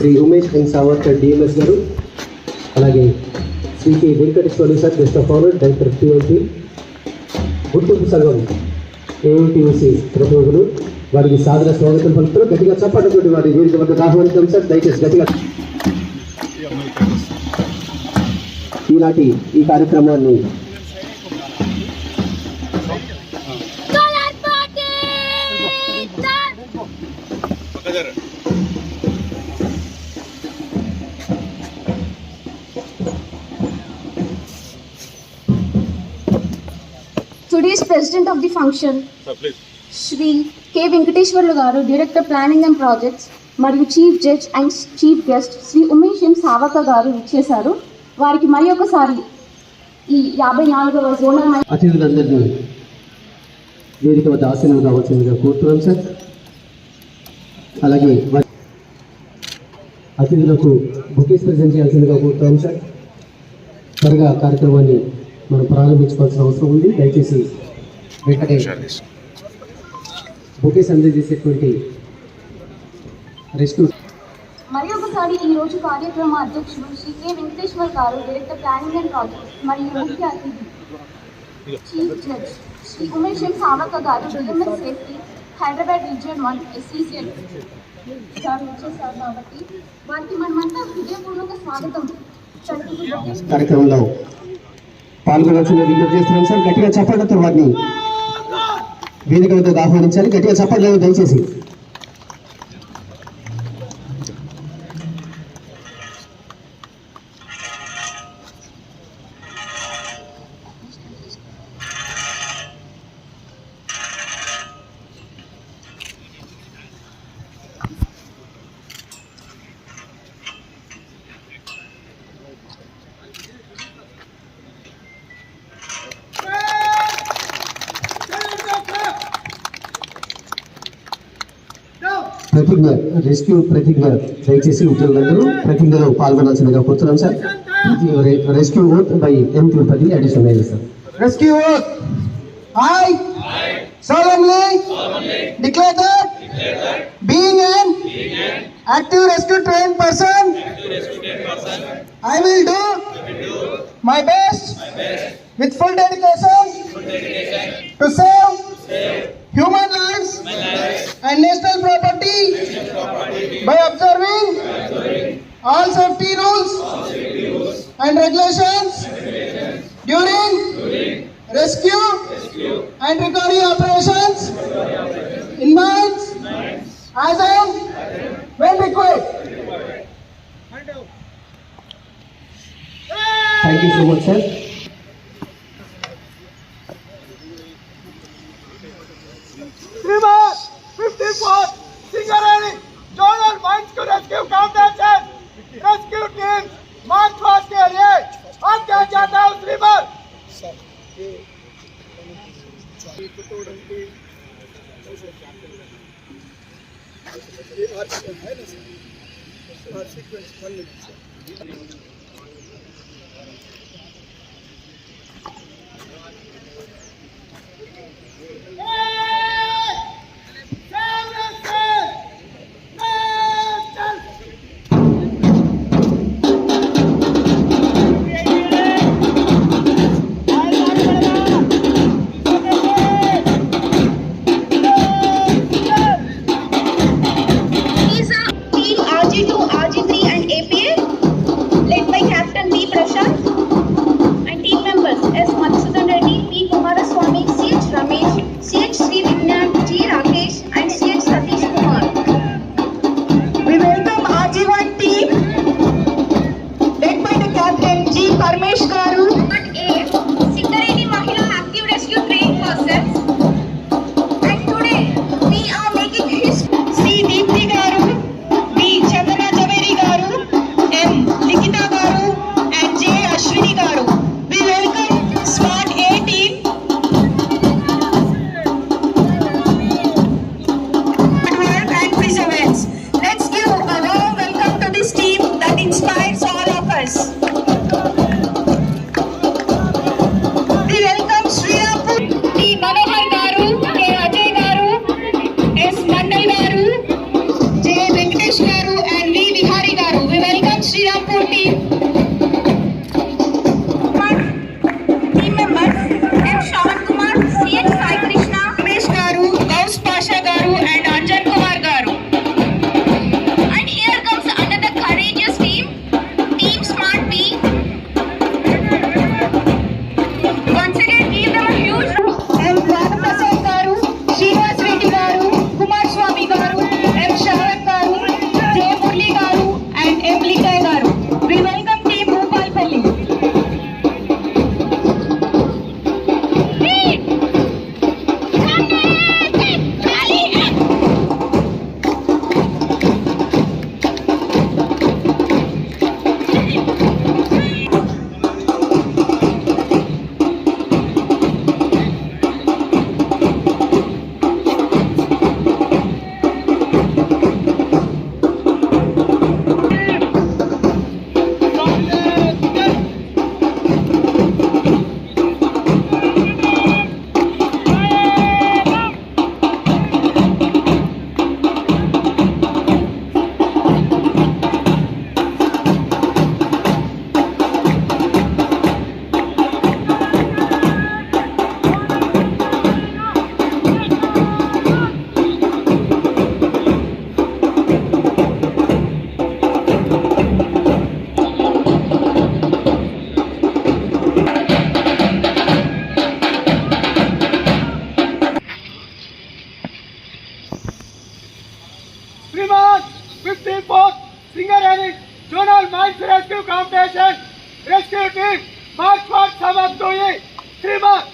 Shri Umesh N Savarkar DMS garu, అలాగే Shri K Venkateswara sir best of honour director TMT, గుర్తింపు సంఘం ఏఐటీయూసీ ప్రతినిధులు, వారికి సాదర స్వాగతం పలుకుతూ గట్టిగా చప్పట్లతోటి వారి వేదిక వద్దకు ఆహ్వానించాం సార్. దయచేసి గట్టిగా ఈనాటి ఈ కార్యక్రమాన్ని Today's president of the function, Shri K. Venkateshwarlu garu, Director Planning and Projects, మరియు chief judge and chief guest Shri Umesh M Savarkar గారు ఇచ్చేశారు. వారికి మరి ఒకసారి ఈ 54వ జోనల్ అతిథులందరినీ వేదిక వద్ద ఆసనం కావాల్సిందిగా కోరుతున్నాం సార్. అలాగే అతిథులకు బుకేస్ ప్రజెంట్ చేయాల్సిందిగా కోరుతున్నాం సార్. త్వరగా కార్యక్రమాన్ని మనం ప్రారంభించుకోవాల్సిన అవసరం ఉంది. దయచేసి వెంటనే బుకేస్ అందజేసేటువంటి రెస్క్యూ. మరి ఒకసారి ఈ రోజు కార్యక్రమ అధ్యక్షుడు శ్రీ కె వెంకటేశ్వర్ గారు, డైరెక్టర్ ప్లానింగ్ అండ్ ప్రాజెక్ట్స్, మరియు ముఖ్య అతిథి chief judge Shri Umesh M Savarkar గారు, DMs safety Hyderabad region 1 SCCL గారు ఇచ్చేశారు. కాబట్టి వారికి మనమంతా హృదయపూర్వక స్వాగతం కార్యక్రమంలో పాల్గొనాల్సిన విజ్ఞప్తి చేస్తున్నాం సార్. గట్టిగా చప్పట్లతో వారిని వేదిక వద్దకు ఆహ్వానించాలి. గట్టిగా చప్పట్లేదు దయచేసి. ప్రతిజ్ఞ రెస్క్యూ ప్రతిజ్ఞ దయచేసి ఉద్యోగులందరూ ప్రతిజ్ఞలో పాల్గొనాల్సిందిగా కోరుతున్నాం sir. Rescue oath by M Tirupati additional sir. Rescue oath. I solemnly declare that being an active rescue trained person, I will do my best with full dedication to save human lives and national property by observing all safety rules and regulations during rescue and recovery operations in mines as and when required. Thank you so much, sir. Three more, 54, Singarani, John These are Team RG2, RG3 and APA, led by Captain B. Prashant, and team members S. Madhusudan Reddy, P. Kumaraswamy, CH Ramesh, CH Sri Vignan, G. Rakesh, and CH Satish Kumar. We welcome RG1 team led by the captain G. Parmesh Garu. But A. Singareni Mahila Active Rescue Trained Persons. And today, we are making history. C. Deepthi Garu, B. Chandana Javeri Garu, M. Likita Garu, and J. Ashwini Garu. We welcome Smart A team. Work and perseverance. Let's give a warm welcome to this team that inspires all of us. We welcome Srirampur, T. Manohar Garu, K. Ajay Garu, S. Mandal Garu, J. Venkatesh Garu, and V. Vihari Garu. We welcome Srirampur team. Team members M. Shawan Kumar, CH Sai Krishna, Ramesh Garu, Gaus Pasha Garu, and Anjan Kumar Garu. and here comes another courageous team, Team Smart B. Once again, give them a huge round. M. Prasad Garu, Srinivas Reddy Garu, Kumar Swami Garu, M. Sharat Garu, J. Murli Garu, and M. Likay Garu. We welcome team Bhopalpalli. Fremont 54th Singareni Zonal Mines Rescue Competition Rescue Team March for समाप्त हुई Fremont.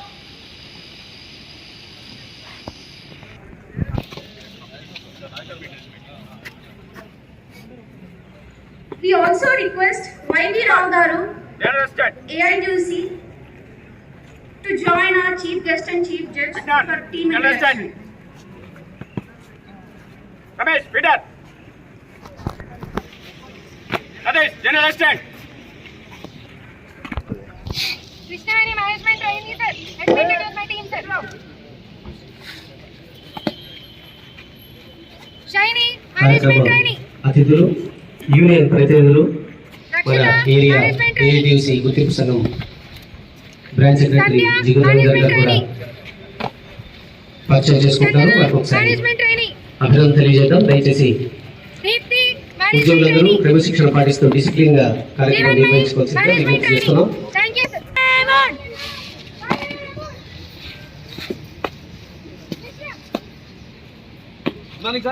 We also request YV Rao Garu, Understand? AIUC, to join our Chief Guest and Chief Judge for team Understand? interaction. Ramesh, Peter. Ramesh, General Assistant. Krishnaveni Management Trainee, sir. Admitted as my team, sir. Shiny Management Trainee. అతిథులు, union ప్రతినిధులు, మన Rakshita area Management Trainee. AITC గుర్తింపు సంఘం branch secretary Satya జిగురు గారు Management కూడా Trainee. పరిచయం చేసుకుంటారు. Chandana వారికి ఒకసారి Management Trainee. అభినందన తెలియజేద్దాం. దయచేసి Deepthi Management ఉద్యోగులందరూ Trainee. క్రమశిక్షణ పాటిస్తూ డిసిప్లిన్ గా కార్యక్రమం Jeevan Mai నిర్వహించుకోవాల్సిందిగా Management విజ్ఞప్తి Trainee. చేస్తున్నాం. Thank you, sir. Morning, sir.